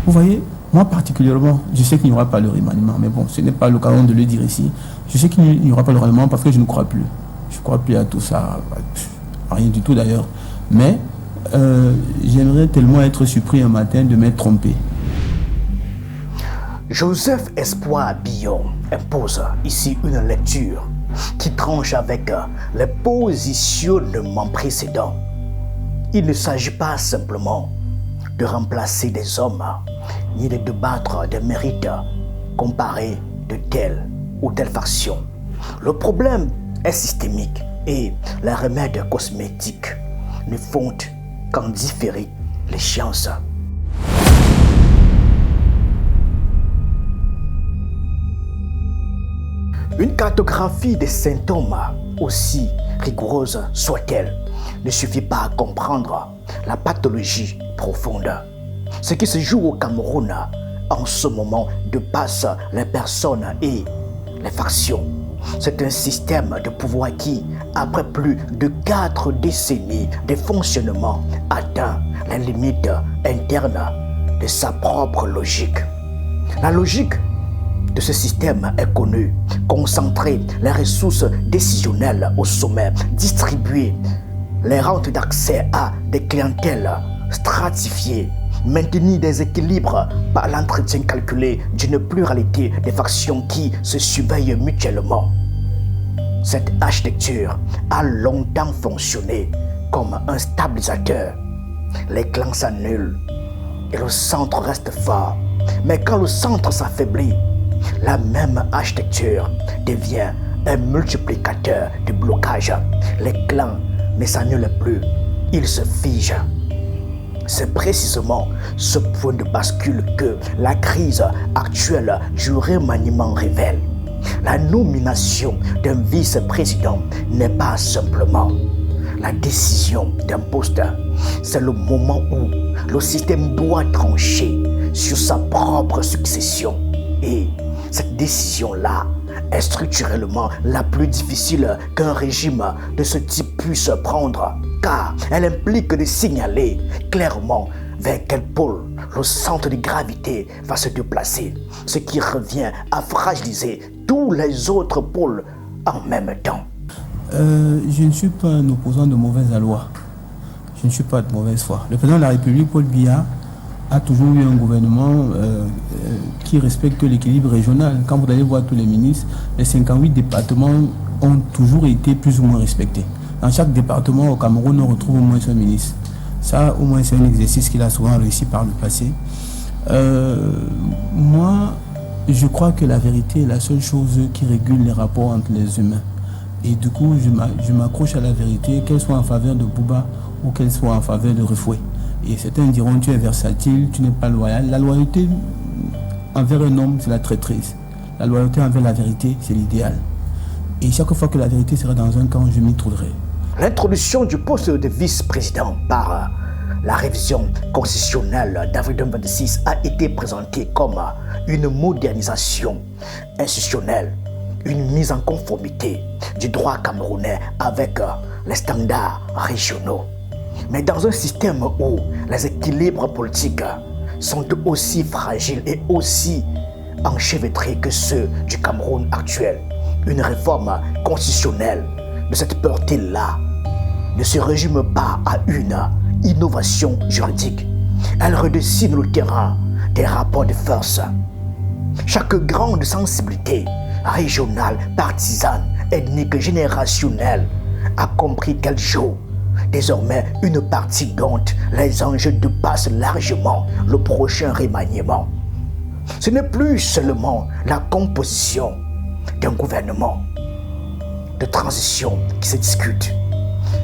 Vous voyez, moi particulièrement, je sais qu'il n'y aura pas le remaniement, mais bon, ce n'est pas l'occasion de le dire ici. Je sais qu'il n'y aura pas le remaniement parce que je ne crois plus. Je ne crois plus à tout ça, à rien du tout d'ailleurs. Mais j'aimerais tellement être surpris un matin de m'être trompé. Joseph Espoir Billon impose ici une lecture qui tranche avec les positionnements précédents. Il ne s'agit pas simplement de remplacer des hommes, ni de débattre des mérites comparés de telle ou telle faction. Le problème est systémique et les remèdes cosmétiques ne font qu'en différer l'échéance. Une cartographie des symptômes, aussi rigoureuse soit-elle, ne suffit pas à comprendre la pathologie profonde. Ce qui se joue au Cameroun en ce moment dépasse les personnes et les factions. C'est un système de pouvoir qui, après plus de 4 décennies de fonctionnement, atteint les limites internes de sa propre logique. La logique de ce système est connue: concentrer les ressources décisionnelles au sommet, distribuer les rentes d'accès à des clientèles stratifiées, maintenir des équilibres par l'entretien calculé d'une pluralité de factions qui se surveillent mutuellement. Cette architecture a longtemps fonctionné comme un stabilisateur. Les clans s'annulent et le centre reste fort. Mais quand le centre s'affaiblit, la même architecture devient un multiplicateur de blocage. Les clans ne s'annulent plus, ils se figent. C'est précisément ce point de bascule que la crise actuelle du remaniement révèle. La nomination d'un vice-président n'est pas simplement la décision d'un poste. C'est le moment où le système doit trancher sur sa propre succession. Et cette décision-là est structurellement la plus difficile qu'un régime de ce type puisse prendre, car elle implique de signaler clairement vers quel pôle le centre de gravité va se déplacer, ce qui revient à fragiliser tous les autres pôles en même temps. Je ne suis pas un opposant de mauvaise loi. Je ne suis pas de mauvaise foi. Le président de la République, Paul Biya, a toujours eu un gouvernement qui respecte l'équilibre régional. Quand vous allez voir tous les ministres, les 58 départements ont toujours été plus ou moins respectés. Dans chaque département au Cameroun, on retrouve au moins un ministre. Ça, au moins, c'est un exercice qu'il a souvent réussi par le passé. Moi, je crois que la vérité est la seule chose qui régule les rapports entre les humains. Et du coup, je m'accroche à la vérité, qu'elle soit en faveur de Bouba ou qu'elle soit en faveur de Refoué. Et certains diront, tu es versatile, tu n'es pas loyal. La loyauté envers un homme, c'est la traîtrise. La loyauté envers la vérité, c'est l'idéal. Et chaque fois que la vérité sera dans un camp, je m'y trouverai. L'introduction du poste de vice-président par la révision constitutionnelle d'avril 2026 a été présentée comme une modernisation institutionnelle, une mise en conformité du droit camerounais avec les standards régionaux. Mais dans un système où les équilibres politiques sont aussi fragiles et aussi enchevêtrés que ceux du Cameroun actuel, une réforme constitutionnelle de cette portée-là ne se résume pas à une innovation juridique. Elle redessine le terrain des rapports de force. Chaque grande sensibilité régionale, partisane, ethnique, générationnelle a compris qu'elle joue désormais une partie dont les enjeux dépassent largement le prochain remaniement. Ce n'est plus seulement la composition d'un gouvernement de transition qui se discute.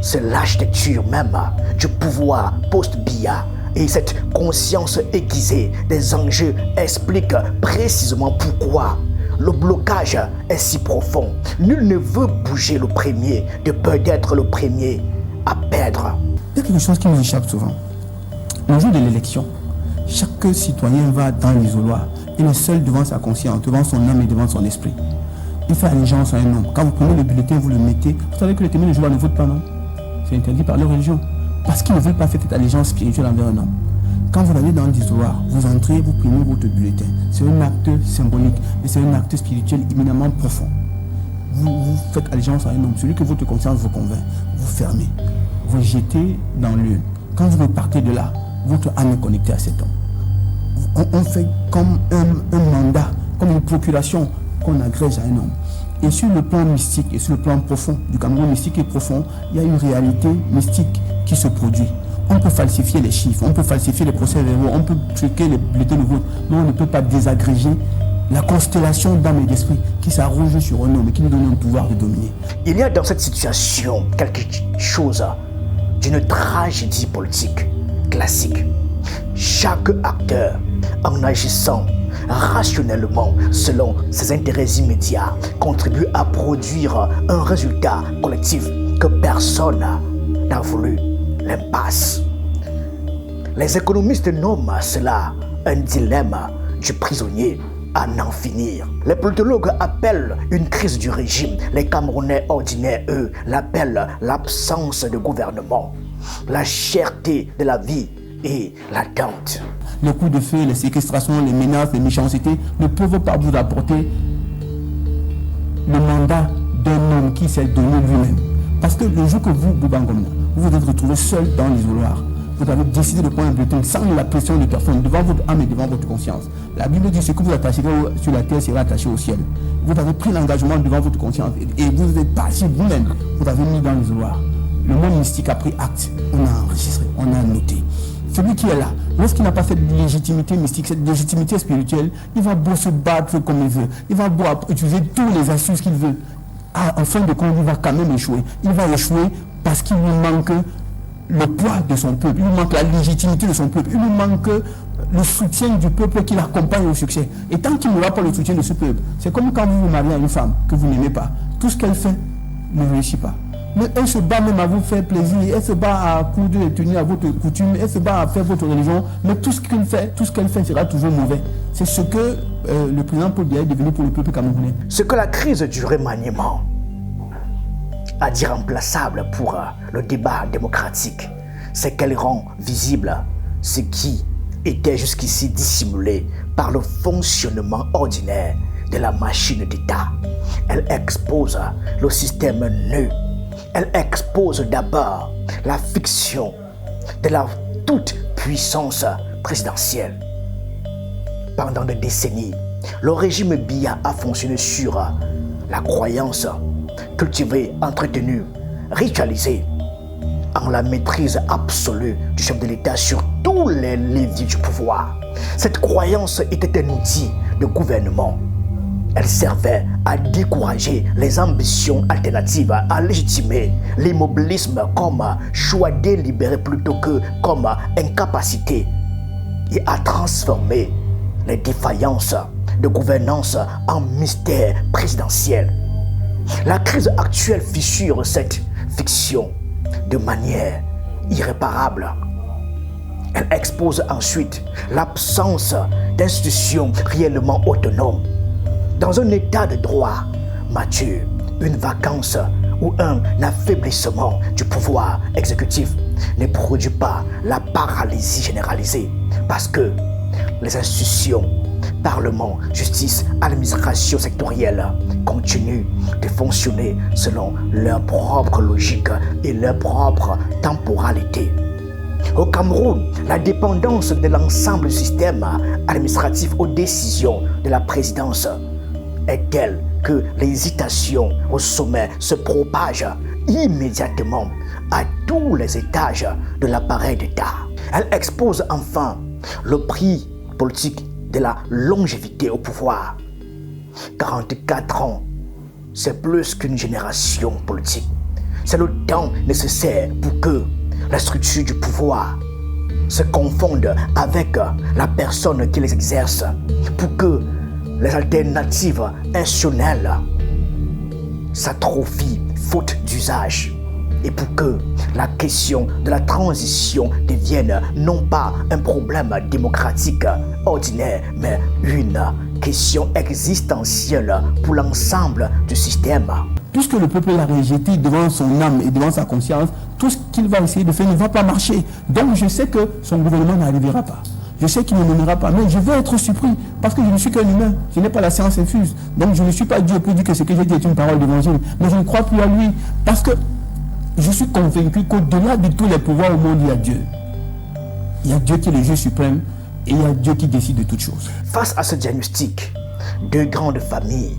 C'est l'architecture même du pouvoir post-Biya. Et cette conscience aiguisée des enjeux explique précisément pourquoi le blocage est si profond. Nul ne veut bouger le premier de peur d'être le premier à perdre. Il y a quelque chose qui m'échappe souvent. Le jour de l'élection, chaque citoyen va dans l'isoloir. Il est seul devant sa conscience, devant son âme et devant son esprit. Il fait allégeance à un homme. Quand vous prenez le bulletin, vous le mettez. Vous savez que les témoins de Jéhovah ne votent pas, non? C'est interdit par leur religion. Parce qu'ils ne veulent pas faire cette allégeance spirituelle envers un homme. Quand vous allez dans l'isoloir, vous entrez, vous prenez votre bulletin. C'est un acte symbolique, mais c'est un acte spirituel éminemment profond. Vous faites allégeance à un homme, celui que votre conscience vous convainc. Vous fermez, vous jetez dans l'urne. Quand vous repartez de là, votre âme est connectée à cet homme. On fait comme un mandat, comme une procuration qu'on agrège à un homme. Et sur le plan mystique et sur le plan profond, du Cameroun mystique et profond, il y a une réalité mystique qui se produit. On peut falsifier les chiffres, on peut falsifier les procès-verbaux, on peut truquer les bulletins de vote, mais on ne peut pas désagréger la constellation d'âme et d'esprit qui s'arroge sur un homme et qui lui donne un pouvoir de dominer. Il y a dans cette situation quelque chose d'une tragédie politique classique. Chaque acteur, en agissant rationnellement selon ses intérêts immédiats, contribue à produire un résultat collectif que personne n'a voulu. L'impasse. Les économistes nomment cela un dilemme du prisonnier à n'en finir. Les politologues appellent une crise du régime. Les Camerounais ordinaires, eux, l'appellent l'absence de gouvernement, la cherté de la vie et l'attente. Les coups de feu, les séquestrations, les menaces, les méchancetés ne peuvent pas vous apporter le mandat d'un homme qui s'est donné lui-même. Parce que le jour que vous, Bouba Ngomna, vous vous êtes retrouvé seul dans l'isoloir, vous avez décidé de prendre un bulletin sans la pression de personne, devant votre âme et devant votre conscience. La Bible dit ce que vous attacherez sur la terre sera attaché au ciel. Vous avez pris l'engagement devant votre conscience et vous êtes parti vous-même. Vous avez mis dans l'isoloir. Le monde mystique a pris acte. On a enregistré, on a noté. Celui qui est là, lorsqu'il n'a pas cette légitimité mystique, cette légitimité spirituelle, il va beau se battre comme il veut. Il va beau utiliser tous les astuces qu'il veut. En fin de compte, il va quand même échouer. Il va échouer parce qu'il lui manque le poids de son peuple, il lui manque la légitimité de son peuple, il lui manque le soutien du peuple qui l'accompagne au succès. Et tant qu'il n'aura pas le soutien de ce peuple, c'est comme quand vous vous mariez à une femme que vous n'aimez pas. Tout ce qu'elle fait ne réussit pas. Mais elle se bat même à vous faire plaisir, elle se bat à couder et tenir à votre coutume, elle se bat à faire votre religion, mais tout ce qu'elle fait sera toujours mauvais. C'est ce que le président Paul Biya est devenu pour le peuple camerounais. Ce que la crise du remaniement a d'irremplaçable pour le débat démocratique, c'est qu'elle rend visible ce qui était jusqu'ici dissimulé par le fonctionnement ordinaire de la machine d'État. Elle expose le système nu. Elle expose d'abord la fiction de la toute-puissance présidentielle. Pendant des décennies, le régime Biya a fonctionné sur la croyance cultivée, entretenue, ritualisée en la maîtrise absolue du chef de l'État sur tous les leviers du pouvoir. Cette croyance était un outil de gouvernement. Elle servait à décourager les ambitions alternatives, à légitimer l'immobilisme comme choix délibéré plutôt que comme incapacité et à transformer les défaillances de gouvernance en mystère présidentiel. La crise actuelle fissure cette fiction de manière irréparable. Elle expose ensuite l'absence d'institutions réellement autonomes. Dans un état de droit mature, une vacance ou un affaiblissement du pouvoir exécutif ne produit pas la paralysie généralisée parce que les institutions, Parlement, justice, administration sectorielle continuent de fonctionner selon leur propre logique et leur propre temporalité. Au Cameroun, la dépendance de l'ensemble du système administratif aux décisions de la présidence est telle que l'hésitation au sommet se propage immédiatement à tous les étages de l'appareil d'État. Elle expose enfin le prix politique de la longévité au pouvoir. 44 ans, c'est plus qu'une génération politique. C'est le temps nécessaire pour que la structure du pouvoir se confonde avec la personne qui les exerce, pour que les alternatives institutionnelles s'atrophient faute d'usage et pour que la question de la transition devienne non pas un problème démocratique ordinaire, mais une question existentielle pour l'ensemble du système. puisque le peuple l'a rejeté devant son âme et devant sa conscience, tout ce qu'il va essayer de faire ne va pas marcher. Donc je sais que son gouvernement n'arrivera pas. Je sais qu'il ne nommera pas, mais je vais être surpris parce que je ne suis qu'un humain. Je n'ai pas la science infuse. Donc je ne suis pas Dieu pour dire que ce que j'ai dit est une parole d'évangile. Mais je ne crois plus à lui parce que je suis convaincu qu'au-delà de tous les pouvoirs au monde, il y a Dieu. Il y a Dieu qui est le juge suprême et il y a Dieu qui décide de toutes choses. Face à ce diagnostic, deux grandes familles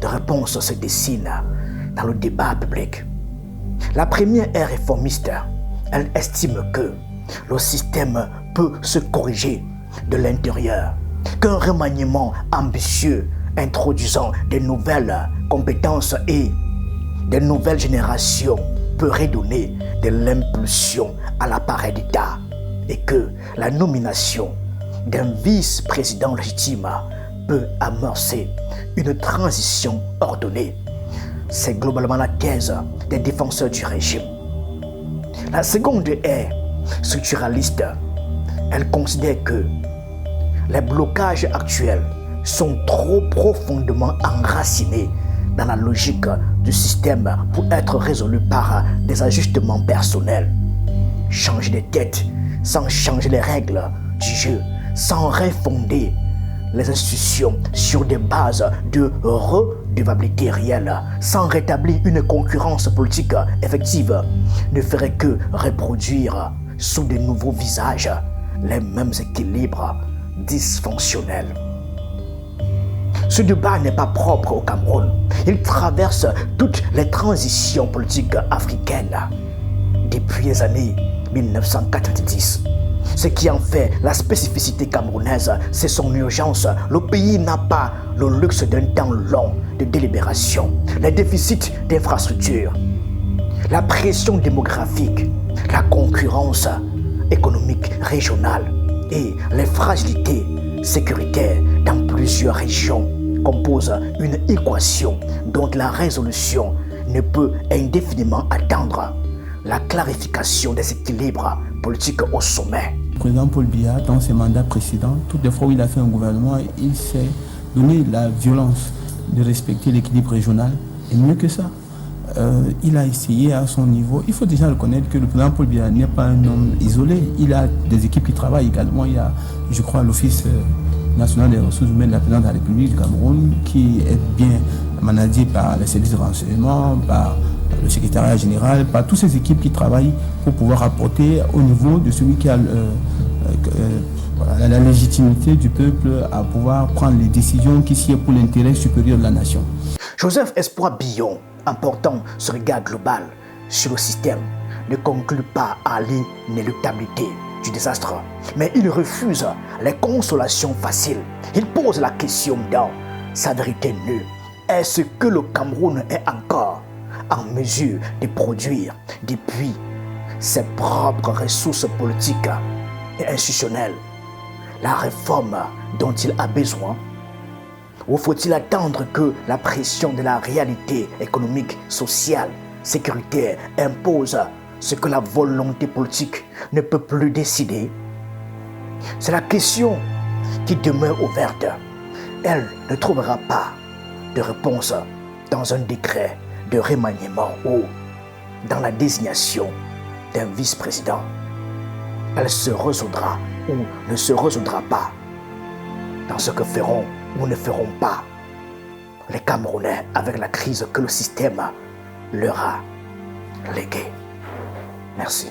de réponses se dessinent dans le débat public. La première est réformiste. Elle estime que le système peut se corriger de l'intérieur, qu'un remaniement ambitieux introduisant des nouvelles compétences et des nouvelles générations peut redonner de l'impulsion à l'appareil d'État et que la nomination d'un vice-président légitime peut amorcer une transition ordonnée. C'est globalement la thèse des défenseurs du régime. La seconde est structuraliste. Elle considère que les blocages actuels sont trop profondément enracinés dans la logique du système pour être résolus par des ajustements personnels. Changer de tête sans changer les règles du jeu, sans refonder les institutions sur des bases de redevabilité réelle, sans rétablir une concurrence politique effective, ne ferait que reproduire sous de nouveaux visages les mêmes équilibres dysfonctionnels. Ce débat n'est pas propre au Cameroun. Il traverse toutes les transitions politiques africaines depuis les années 1990. Ce qui en fait la spécificité camerounaise, c'est son urgence. Le pays n'a pas le luxe d'un temps long de délibération. Les déficits d'infrastructures, la pression démographique, la concurrence économique régionale et les fragilités sécuritaires dans plusieurs régions composent une équation dont la résolution ne peut indéfiniment attendre la clarification des équilibres politiques au sommet. Le président Paul Biya, dans ses mandats précédents, toutes les fois où il a fait un gouvernement, il s'est donné la violence de respecter l'équilibre régional. Et mieux que ça, il a essayé à son niveau. Il faut déjà reconnaître que le président Paul Biya n'est pas un homme isolé. Il a des équipes qui travaillent également. Il y a, je crois, l'Office national des ressources humaines de la présidence de la République du Cameroun qui est bien managé par les services de renseignement, par le secrétariat général, par toutes ces équipes qui travaillent pour pouvoir apporter au niveau de celui qui a la légitimité du peuple à pouvoir prendre les décisions qui sied pour l'intérêt supérieur de la nation. Joseph Espoir Billon, en portant ce regard global sur le système, ne conclut pas à l'inéluctabilité du désastre, mais il refuse les consolations faciles. Il pose la question dans sa vérité nue. Est-ce que le Cameroun est encore en mesure de produire depuis ses propres ressources politiques et institutionnelles la réforme dont il a besoin? Ou faut-il attendre que la pression de la réalité économique, sociale, sécuritaire impose ce que la volonté politique ne peut plus décider? C'est la question qui demeure ouverte. Elle ne trouvera pas de réponse dans un décret de remaniement ou dans la désignation d'un vice-président. Elle se résoudra ou ne se résoudra pas dans ce que feront ou ne feront pas les Camerounais avec la crise que le système leur a léguée. Merci.